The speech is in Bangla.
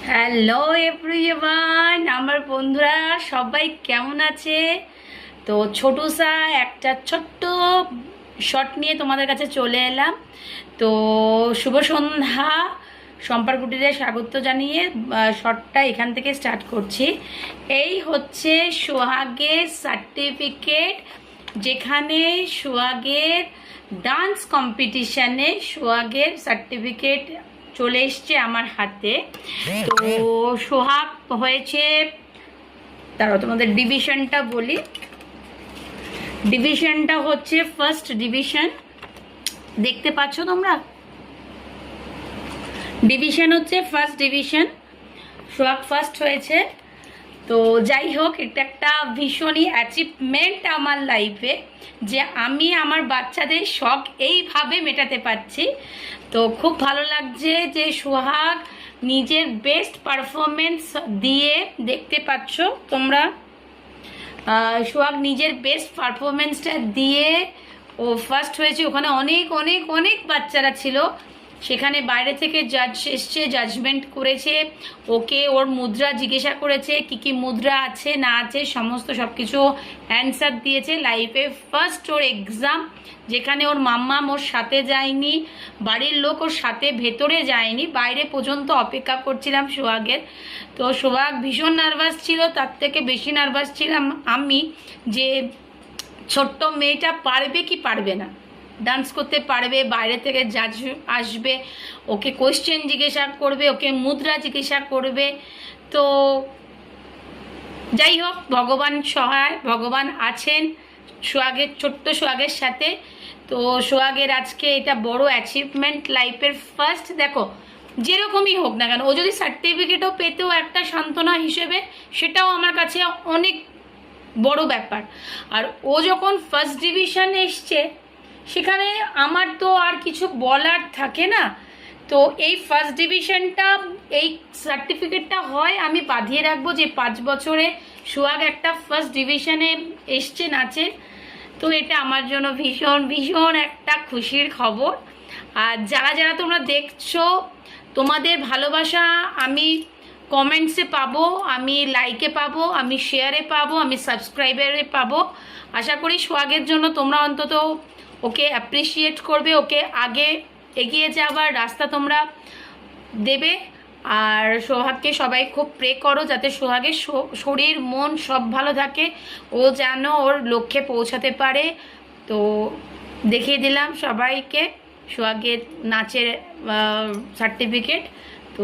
হ্যালো এভরিওয়ান, আমার বন্ধুরা সবাই কেমন আছে? তো ছোটসা একটা ছোট্ট শট নিয়ে তোমাদের কাছে চলে এলাম। তো শুভ সন্ধ্যা, সম্পার কুটিরে স্বাগত জানিয়ে শটটা এখান থেকে স্টার্ট করছি। এই হচ্ছে সোহাগের সার্টিফিকেট, যেখানে সোহাগের ডান্স কম্পিটিশানে সোহাগের সার্টিফিকেট চলে এসছে আমার হাতে। তো সোহাগ হয়েছে, তারপর তোমাদের ডিভিশনটা বলি। ডিভিশনটা হচ্ছে ফার্স্ট ডিভিশন, দেখতে পাচ্ছ তোমরা? ডিভিশন হচ্ছে ফার্স্ট ডিভিশন, সোহাগ ফার্স্ট হয়েছে। তো যাই হোক, এটা একটা ভীষণই অ্যাচিভমেন্ট আমার লাইফে, যে আমি আমার বাচ্চাদের শখ এইভাবে মেটাতে পারছি। তো খুব ভালো লাগছে যে সোহাগ নিজের বেস্ট পারফরমেন্স দিয়ে, দেখতে পাচ্ছ তোমরা, সোহাগ নিজের বেস্ট পারফরমেন্সটা দিয়ে ও ফার্স্ট হয়েছে। ওখানে অনেক অনেক অনেক বাচ্চারা ছিল, সেখানে বাইরে থেকে জাজ এসছে, জাজমেন্ট করেছে, ওকে ওর মুদ্রা জিজ্ঞাসা করেছে, কি কি মুদ্রা আছে না আছে সমস্ত সব কিছু অ্যান্সার দিয়েছে। লাইফে ফার্স্ট ওর এক্সাম, যেখানে ওর মাম্মা ওর সাথে যায়নি, বাড়ির লোক ওর সাথে ভেতরে যায়নি, বাইরে পর্যন্ত অপেক্ষা করছিলাম সোহাগের। তো সোহাগ ভীষণ নার্ভাস ছিল, তার থেকে বেশি নার্ভাস ছিলাম আমি, যে ছোট্ট মেয়েটা পারবে কি পারবে না, ডান্স করতে পারবে, বাইরে থেকে জাজ আসবে, ওকে কোয়েশ্চেন জিজ্ঞাসা করবে, ওকে মুদ্রা জিজ্ঞাসা করবে। তো যাই হোক, ভগবান সহায়, ভগবান আছেন সোহাগের, ছোট্ট সোহাগের সাথে। তো সোহাগের আজকে এটা বড় অ্যাচিভমেন্ট, লাইফের ফার্স্ট। দেখো, যেরকমই হোক না কেন, ও যদি সার্টিফিকেটও পেতেও একটা সান্ত্বনা হিসেবে, সেটাও আমার কাছে অনেক বড় ব্যাপার। আর ও যখন ফার্স্ট ডিভিশন এসছে, সেখানে আমার তো আর কিছু বলার থাকে না। তো এই ফার্স্ট ডিভিশনটা, এই সার্টিফিকেটটা হয় আমি বাঁধিয়ে রাখবো, যে 5 বছরে সোহাগ একটা ফার্স্ট ডিভিশনে এসছে নাচে। তো এটা আমার জন্য ভীষণ ভীষণ একটা খুশির খবর। আর যারা যারা তোমরা দেখছো, তোমাদের ভালোবাসা আমি কমেন্টসে পাবো, আমি লাইকে পাবো, আমি শেয়ারে পাবো, আমি সাবস্ক্রাইবারে পাবো। আশা করি সোহাগের জন্য তোমরা অন্তত ওকে অ্যাপ্রিসিয়েট করবে, ওকে আগে এগিয়ে যাবার রাস্তা তোমরা দেবে। আর সোহাগকে সবাই খুব প্রে করো, যাতে সোহাগের শরীর মন সব ভালো থাকে, ও যেন ওর লক্ষ্যে পৌঁছাতে পারে। তো দেখিয়ে দিলাম সবাইকে সোহাগের নাচের সার্টিফিকেট। তো